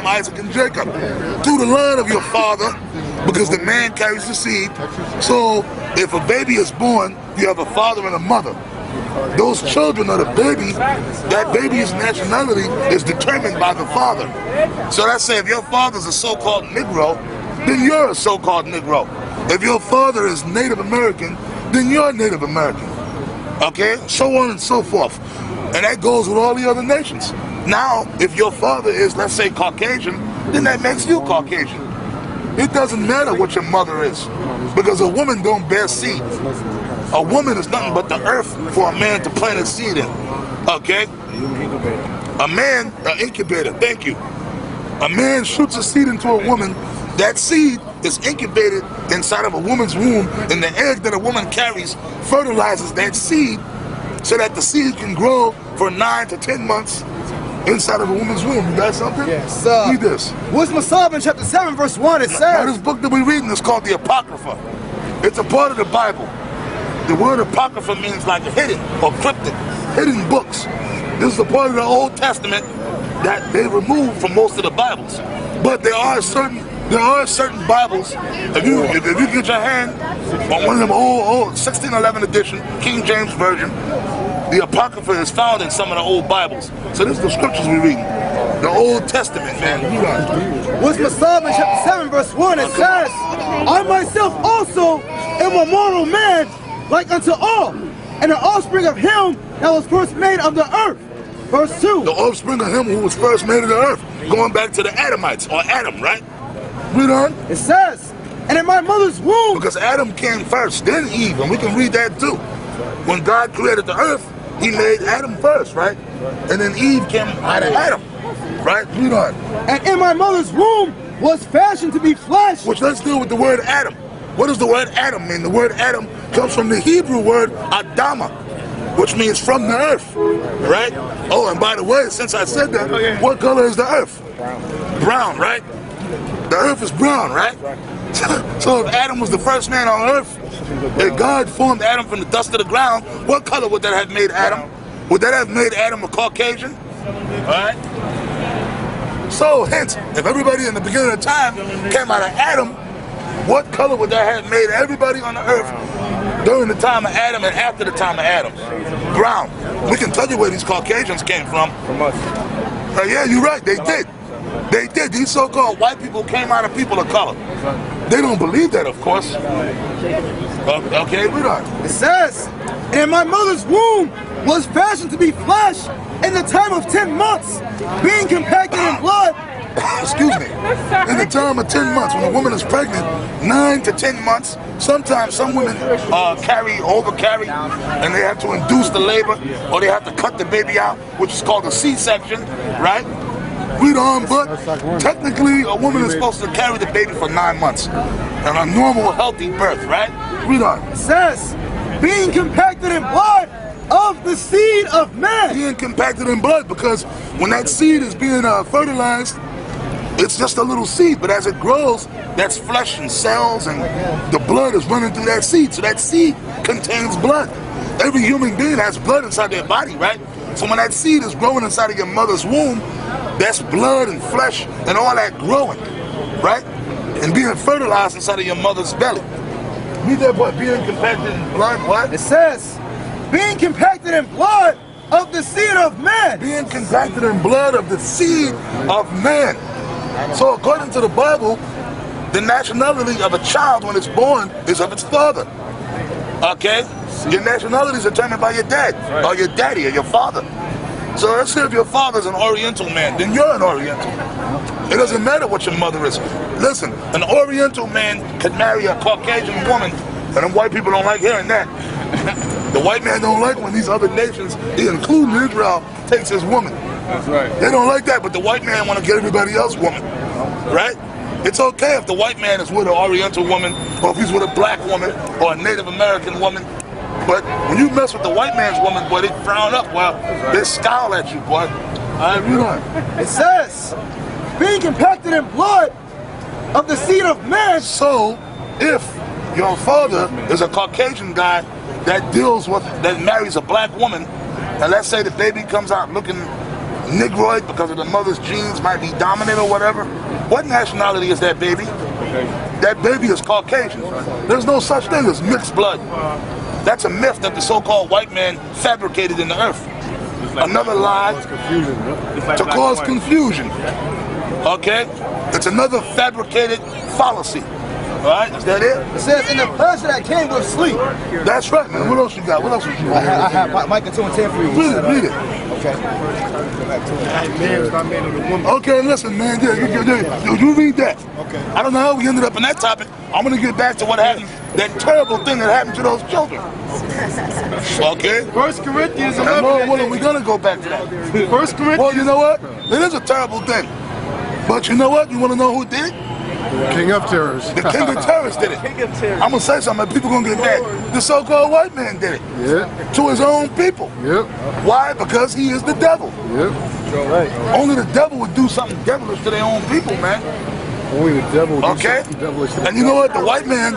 Abraham, Isaac, and Jacob. Through the line of your father, because the man carries the seed. So if a baby is born, you have a father and a mother. Those children are the baby. That baby's nationality is determined by the father. So let's say if your father's a so-called Negro, then you're a so-called Negro. If your father is Native American, then you're Native American. Okay? So on and so forth. And that goes with all the other nations. Now, if your father is, let's say, Caucasian, then that makes you Caucasian. It doesn't matter what your mother is, because a woman don't bear seed. A woman is nothing but the earth for a man to plant a seed in. Okay? A man, an incubator, thank you. A man shoots a seed into a woman. That seed is incubated inside of a woman's womb, and the egg that a woman carries fertilizes that seed so that the seed can grow for 9 to 10 months inside of a woman's womb. You got something? Yes. Read this. Wisdom of Solomon, chapter 7, verse 1, it says... Now, this book that we're reading is called the Apocrypha. It's a part of the Bible. The word Apocrypha means like hidden or cryptic, hidden books. This is a part of the Old Testament that they removed from most of the Bibles. But there are certain Bibles, if you get your hand on one of them old 1611 edition, King James Version, the Apocrypha is found in some of the old Bibles. So this is the scriptures we're reading. The Old Testament, man. Wisdom of Solomon, chapter 7, verse 1, it says, I myself also am a mortal man, like unto all, and the offspring of him that was first made of the earth. Verse 2. The offspring of him who was first made of the earth. Going back to the Adamites, or Adam, right? Read on. It says, and in my mother's womb. Because Adam came first, then Eve, and we can read that too. When God created the earth, he made Adam first, right? And then Eve came out of Adam, right? Read on. And in my mother's womb was fashioned to be flesh. Which, let's deal with the word Adam. What does the word Adam mean? The word Adam comes from the Hebrew word Adama, which means from the earth, right? Oh, and by the way, since I said that, what color is the earth? Brown, right? The earth is brown, right? So if Adam was the first man on earth, if God formed Adam from the dust of the ground, what color would that have made Adam? Would that have made Adam a Caucasian? All right? So hence, if everybody in the beginning of time came out of Adam, what color would that have made everybody on the earth during the time of Adam and after the time of Adam? Brown. We can tell you where these Caucasians came from. From us. Yeah, you're right, they did. They did. These so-called white people came out of people of color. They don't believe that, of course. Okay, read on. It says, and in my mother's womb was fashioned to be flesh in the time of 10 months, being compacted in blood. Excuse me. In the time of 10 months, when a woman is pregnant, 9 to 10 months, sometimes some women overcarry, and they have to induce the labor, or they have to cut the baby out, which is called a C-section, right? Read on, but technically a woman is supposed to carry the baby for 9 months and a normal, healthy birth, right? Read on. It says, being compacted in blood of the seed of man. Being compacted in blood, because when that seed is being fertilized, it's just a little seed, but as it grows, that's flesh and cells, and the blood is running through that seed. So that seed contains blood. Every human being has blood inside their body, right? So when that seed is growing inside of your mother's womb, that's blood and flesh and all that growing, right? And being fertilized inside of your mother's belly. Read that part, being compacted in blood, what? It says, being compacted in blood of the seed of man. Being compacted in blood of the seed of man. So according to the Bible, the nationality of a child when it's born is of its father. Okay? Your nationality is determined by your dad, or your daddy, or your father. So let's say if your father's an Oriental man, then you're an Oriental. It doesn't matter what your mother is. Listen, an Oriental man could marry a Caucasian woman, and them white people don't like hearing that. The white man don't like when these other nations, including Israel, takes his woman. That's right. They don't like that, but the white man want to get everybody else's woman, right? It's okay if the white man is with an Oriental woman, or if he's with a black woman, or a Native American woman. But when you mess with the white man's woman, boy, they frown up. Well, they scowl at you, boy. All right, read on. It says, being compacted in blood of the seed of man. So, if your father is a Caucasian guy that marries a black woman, and let's say the baby comes out looking Negroid because of the mother's genes might be dominant or whatever. What nationality is that baby? That baby is Caucasian. There's no such thing as mixed blood. That's a myth that the so-called white man fabricated in the earth. Another lie to cause confusion. Okay? It's another fabricated fallacy. Alright, is that it? It says, in the pleasure that came with sleep. That's right, man. What else you got? What else you got? I have Micah 2 and 10 for you. Read it. Okay. Okay, listen, man. You read that. Okay. I don't know how we ended up in that topic. I'm going to get back to what happened, that terrible thing that happened to those children. Okay? 1 Corinthians 11. Well, we're going to go back to that. 1 Corinthians. Well, you know what? It is a terrible thing. But you know what? You want to know who did it? King of Terrors. The king of terrorists did it. I'm going to say something, people going to get mad. The so-called white man did it. Yeah. To his own people. Yep. Why? Because he is the devil. Yep. Only the devil would do something devilish to their own people, man. Only the devil. Okay? And you know what? The white man,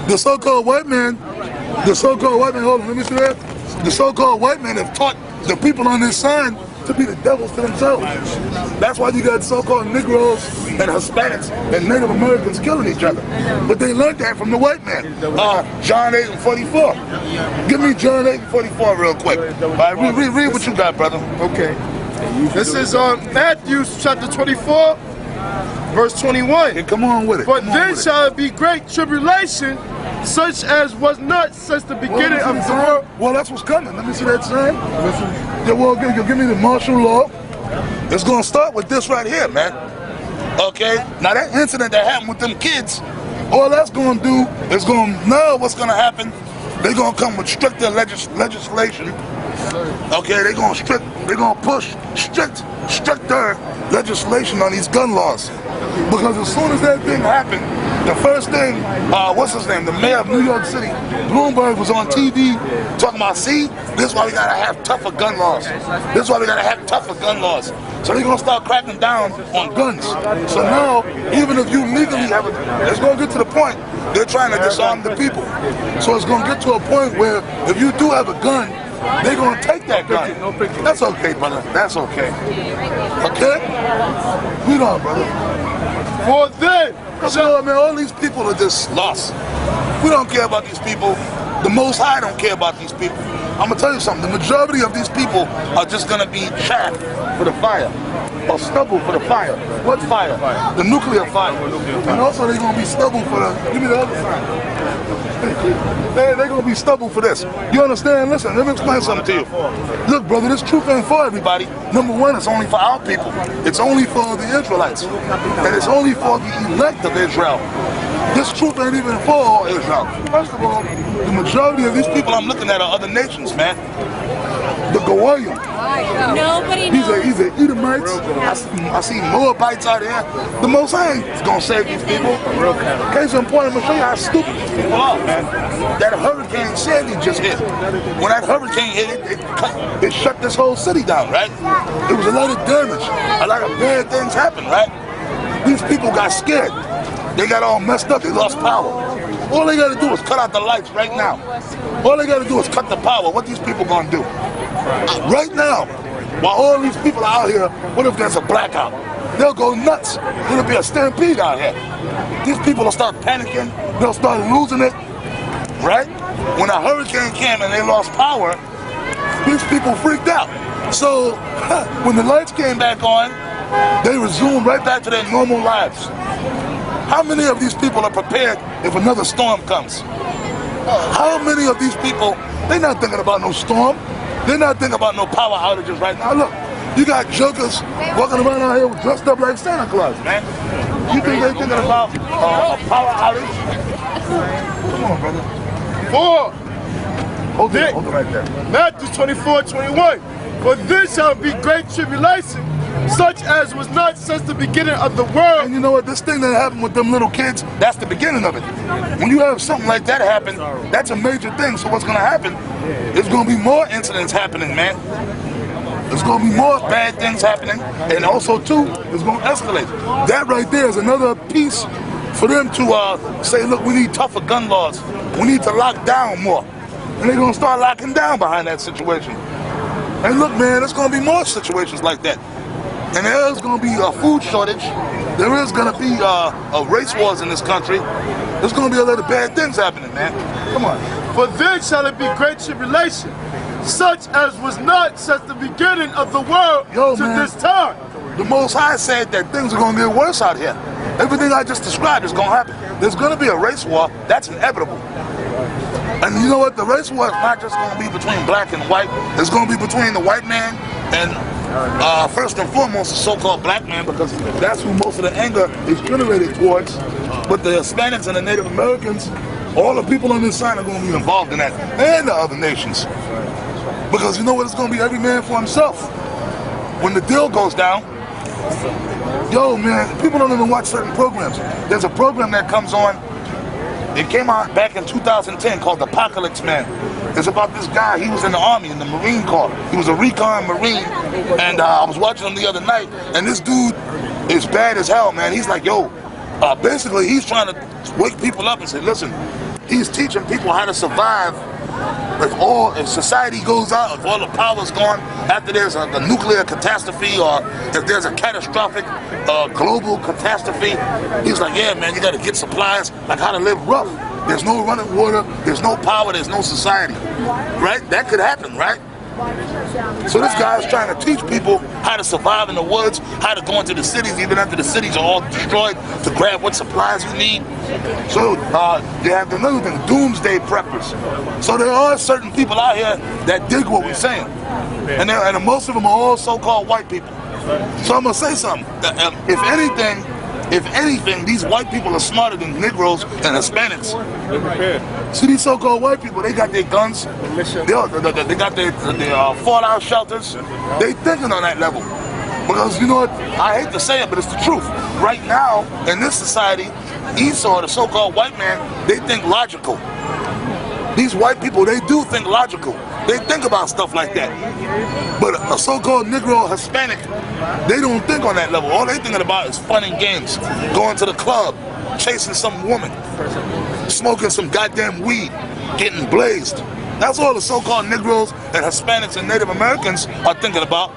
the so-called white man, hold on, let me see that. The so-called white man have taught the people on this side to be the devils to themselves. That's why you got so-called Negros and Hispanics and Native Americans killing each other. But they learned that from the white man. John 8 and 44. Give me John 8 and 44 real quick. All right, read what you got, brother. Okay. This is Matthew chapter 24, verse 21. Yeah, come on with it. But then shall be great tribulation, such as was not since the beginning of the world. Well, that's what's coming. Let me see that sign. Yeah, well, give me the martial law. It's going to start with this right here, man. Okay? Now, that incident that happened with them kids, all that's going to do is now what's going to happen, they're going to come with stricter legislation. Okay, they're going to push stricter legislation on these gun laws. Because as soon as that thing happened, the first thing, what's his name? The mayor of New York City, Bloomberg, was on TV talking about, see, this is why we gotta have tougher gun laws. This is why we gotta have tougher gun laws. So they're gonna start cracking down on guns. So now, even if you legally have it, it's gonna get to the point they're trying to disarm the people. So it's gonna get to a point where if you do have a gun, they're gonna take that gun. That's okay, brother. That's okay. Okay? Read on, brother. For then, so, man, all these people are just lost. We don't care about these people. The Most High don't care about these people. I'm gonna tell you something. The majority of these people are just gonna be chaff for the fire, or stubble for the fire. What fire? The nuclear fire. And also they're gonna be stubble for the. Give me the other side. They're gonna be stubble for this. You understand? Listen, let me explain something to you. Look, brother, this truth ain't for everybody. Number one, it's only for our people. It's only for the Israelites, and it's only for the elect of Israel. This truth ain't even for all Israel. First of all, the majority of these people I'm looking at are other nations, man. The Goyim. Nobody knows. These are Edomites. I see Moabites out here. The Most High ain't gonna save these people. Case in point, I'm gonna show you how stupid these people are, man. That Hurricane Sandy just hit. When that hurricane hit, it shut this whole city down, right? It was a lot of damage. A lot of bad things happened, right? These people got scared. They got all messed up. They lost power. All they got to do is cut out the lights right now. All they got to do is cut the power. What these people going to do? Right now, while all these people are out here, what if there's a blackout? They'll go nuts. It'll be a stampede out here. These people will start panicking. They'll start losing it. Right? When a hurricane came and they lost power, these people freaked out. So when the lights came back on, they resumed right back to their normal lives. How many of these people are prepared if another storm comes? How many of these people, they're not thinking about no storm. They're not thinking about no power outages right now. Look, you got jokers walking around out here dressed up like Santa Claus, man. You think they're thinking about a power outage? Come on, brother. Hold it right there. Matthew 24:21. For this shall be great tribulation, such as was not since the beginning of the world. And you know what? This thing that happened with them little kids, that's the beginning of it. When you have something like that happen, that's a major thing. So what's going to happen? There's going to be more incidents happening, man. There's going to be more bad things happening. And also, too, it's going to escalate. That right there is another piece for them to say, look, we need tougher gun laws. We need to lock down more. And they're going to start locking down behind that situation. And look, man, there's going to be more situations like that. And there is going to be a food shortage. There is going to be a race wars in this country. There's going to be a lot of bad things happening, man. Come on. For then shall it be great tribulation, such as was not since the beginning of the world to this time. The Most High said that things are going to get worse out here. Everything I just described is going to happen. There's going to be a race war. That's inevitable. And you know what? The race war is not just going to be between black and white. It's going to be between the white man and first and foremost the so-called black man, because that's who most of the anger is generated towards. But the Hispanics and the Native Americans, all the people on this side are going to be involved in that, and the other nations. Because you know what? It's going to be every man for himself. When the deal goes down, yo man, people don't even watch certain programs. There's a program that comes on, it came out back in 2010 called Apocalypse Man. It's about this guy, he was in the Army, in the Marine Corps. He was a Recon Marine, and I was watching him the other night, and this dude is bad as hell, man. He's like, yo, basically he's trying to wake people up and say, listen, he's teaching people how to survive if society goes out, if all the power's gone, after there's a nuclear catastrophe, or if there's a catastrophic global catastrophe. He's like, yeah man, you gotta get supplies, like how to live rough. There's no running water, there's no power, there's no society, right? That could happen, right? So this guy's trying to teach people how to survive in the woods, how to go into the cities even after the cities are all destroyed, to grab what supplies you need. So you have another thing, doomsday preppers. So there are certain people out here that dig what we're saying. And most of them are all so-called white people. So I'm gonna say something. If anything, these white people are smarter than Negroes and Hispanics. See, these so-called white people, they got their guns, they got their fallout shelters. They thinking on that level. Because you know what, I hate to say it, but it's the truth. Right now, in this society, Esau, the so-called white man, they think logical. These white people, they do think logical. They think about stuff like that. But a so-called Negro or Hispanic, they don't think on that level. All they thinking about is fun and games. Going to the club, chasing some woman, smoking some goddamn weed, getting blazed. That's all the so-called Negroes and Hispanics and Native Americans are thinking about.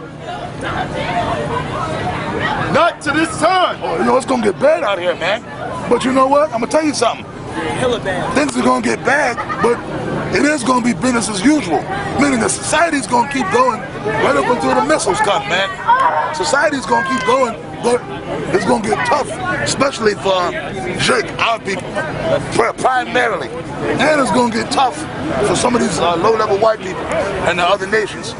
Not to this time. Oh, you know, it's gonna get bad out here, man. But you know what? I'm gonna tell you something. Things are gonna get bad, but it is gonna be business as usual. Meaning the society's gonna keep going right up until the missiles come, man. Society's gonna keep going, but it's gonna get tough, especially for Jake, our people, primarily. And it's gonna get tough for some of these low-level white people and the other nations.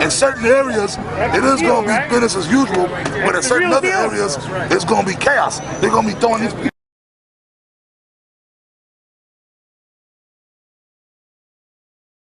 In certain areas, it is gonna be business as usual, but in certain other areas, it's gonna be chaos. They're gonna be throwing these people